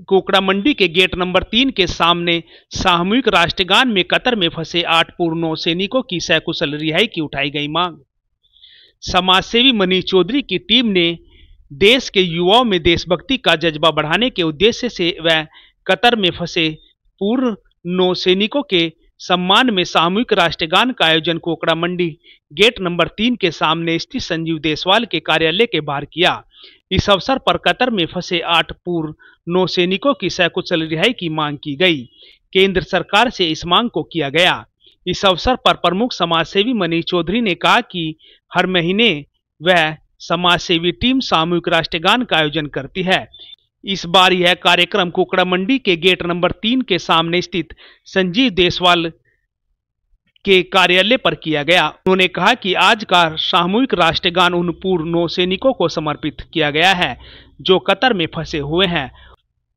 कोकड़ा मंडी के gate number 3 के सामने सामूहिक राष्ट्रगान में कतर में फंसे 8 पूर्व नौसैनिकों की सकुशल रिहाई की उठाई गई मांग। समाजसेवी मनीष चौधरी की टीम ने देश के युवाओं में देशभक्ति का जज्बा बढ़ाने के उद्देश्य से व कतर में फंसे पूर्व नौसैनिकों के सम्मान में सामूहिक राष्ट्रगान का आयोजन कोकड़ा मंडी गेट नंबर 3 के सामने स्थित संजीव देशवाल के कार्यालय के बाहर किया। इस अवसर पर कतर में फंसे 8 पूर्व नौसैनिकों की सकुशल रिहाई की मांग की गई। केंद्र सरकार से इस मांग को किया गया। इस अवसर पर प्रमुख समाजसेवी मनीष चौधरी ने कहा कि हर महीने वह समाजसेवी टीम सामूहिक राष्ट्रगान का आयोजन करती है। इस बार यह कार्यक्रम कोकड़ा मंडी के गेट नंबर 3 के सामने स्थित संजीव देशवाल के कार्यालय पर किया गया। उन्होंने कहा कि आज का सामूहिक राष्ट्रगान उन पूर्व नौसैनिकों को समर्पित किया गया है जो कतर में फंसे हुए हैं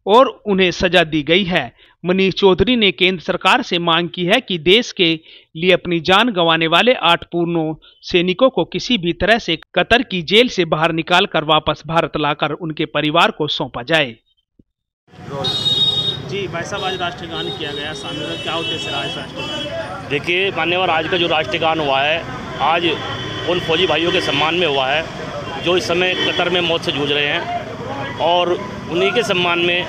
और उन्हें सजा दी गई है। मनीष चौधरी ने केंद्र सरकार से मांग की है कि देश के लिए अपनी जान गंवाने वाले 8 पूर्व नौसैनिकों को किसी भी तरह से कतर की जेल से बाहर निकालकर वापस भारत लाकर उनके परिवार को सौंपा जाए। जी भाई साहब, आज राष्ट्रगान किया गया सामने, क्या उद्देश्य रहा इस राष्ट्रगान? देखिए मान्यवर, आज का जो राष्ट्रगान हुआ है आज उन फौजी भाइयों के सम्मान में हुआ है जो इस समय कतर में मौत से जूझ रहे हैं, और उन्हीं के सम्मान में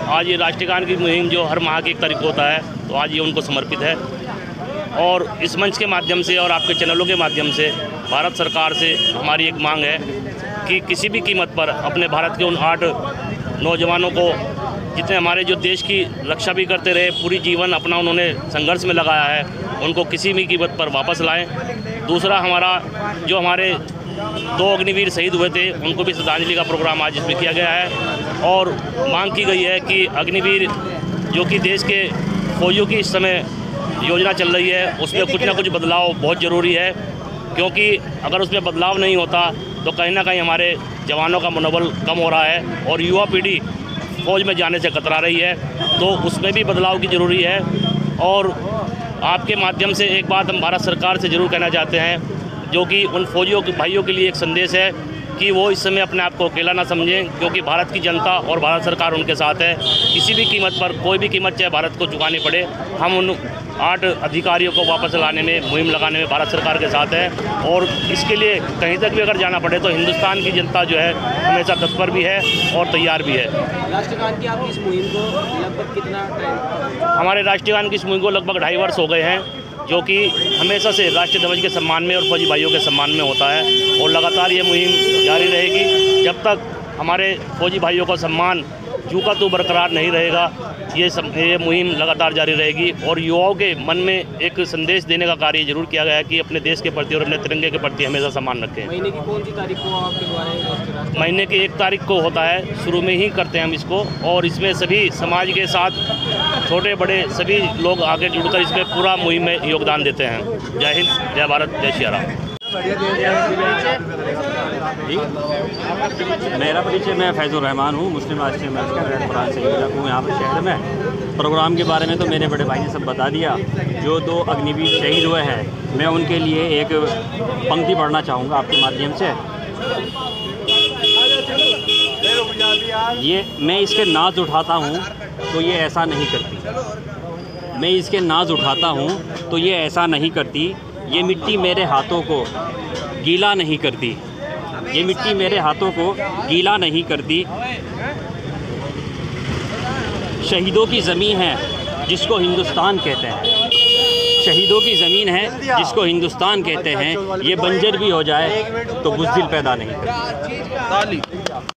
आज ये राष्ट्रगान की मुहिम जो हर माह की 1 तारीख को होता है, तो आज ये उनको समर्पित है। और इस मंच के माध्यम से और आपके चैनलों के माध्यम से भारत सरकार से हमारी एक मांग है कि किसी भी कीमत पर अपने भारत के उन 8 नौजवानों को, जितने हमारे जो देश की रक्षा भी करते रहे, पूरी जीवन अपना उन्होंने संघर्ष में लगाया है, उनको किसी भी कीमत पर वापस लाएं। दूसरा, हमारे 2 अग्निवीर शहीद हुए थे, उनको भी श्रद्धांजलि का प्रोग्राम आज इसमें किया गया है। और मांग की गई है कि अग्निवीर जो कि देश के फौजियों की इस समय योजना चल रही है, उसमें कुछ ना कुछ बदलाव बहुत ज़रूरी है, क्योंकि अगर उसमें बदलाव नहीं होता तो कहीं ना कहीं हमारे जवानों का मनोबल कम हो रहा है और युवा पीढ़ी फौज में जाने से कतरा रही है, तो उसमें भी बदलाव की ज़रूरी है। और आपके माध्यम से एक बात हम भारत सरकार से ज़रूर कहना चाहते हैं, जो कि उन फौजियों के भाइयों के लिए एक संदेश है कि वो इस समय अपने आप को अकेला ना समझें, क्योंकि भारत की जनता और भारत सरकार उनके साथ है। किसी भी कीमत पर, कोई भी कीमत चाहे भारत को चुकानी पड़े, हम उन 8 अधिकारियों को वापस लाने में, मुहिम लगाने में भारत सरकार के साथ है। और इसके लिए कहीं तक भी अगर जाना पड़े तो हिंदुस्तान की जनता जो है हमेशा तत्पर भी है और तैयार भी है। राष्ट्रगान की आपकी इस मुहिम को लगभग कितना टाइम? हमारे राष्ट्रगान की इस मुहिम को लगभग 2.5 वर्ष हो गए हैं, जो कि हमेशा से राष्ट्रीय ध्वज के सम्मान में और फौजी भाइयों के सम्मान में होता है, और लगातार ये मुहिम जारी रहेगी जब तक हमारे फौजी भाइयों का सम्मान चूका तो बरकरार नहीं रहेगा। ये मुहिम लगातार जारी रहेगी और युवाओं के मन में एक संदेश देने का कार्य जरूर किया गया है कि अपने देश के प्रति और अपने तिरंगे के प्रति हमेशा सम्मान रखें। महीने की कौन सी तारीख को आपके द्वारा? महीने की 1 तारीख को होता है, शुरू में ही करते हैं हम इसको, और इसमें सभी समाज के साथ छोटे बड़े सभी लोग आगे जुड़कर इसमें पूरा मुहिम में योगदान देते हैं। जय हिंद, जय भारत, जय श्री राम। मेरा परिचय, मैं फैज़ुर रहमान हूँ, मुस्लिम राष्ट्रीय मंच का रेड ब्रांच संयोजक हूँ यहाँ पर शहर में। प्रोग्राम के बारे में तो मेरे बड़े भाई ने सब बता दिया। जो 2 अग्निवीर शहीद हुए हैं, मैं उनके लिए एक पंक्ति पढ़ना चाहूँगा आपके माध्यम से। मैं इसके नाज उठाता हूँ तो ये ऐसा नहीं करती, मैं इसके नाज उठाता हूँ तो ये ऐसा नहीं करती, ये मिट्टी मेरे हाथों को गीला नहीं करती, ये मिट्टी मेरे हाथों को गीला नहीं करती। शहीदों की ज़मीन है जिसको हिंदुस्तान कहते हैं, शहीदों की ज़मीन है जिसको हिंदुस्तान कहते हैं, ये बंजर भी हो जाए तो बुज़दिल पैदा नहीं करती।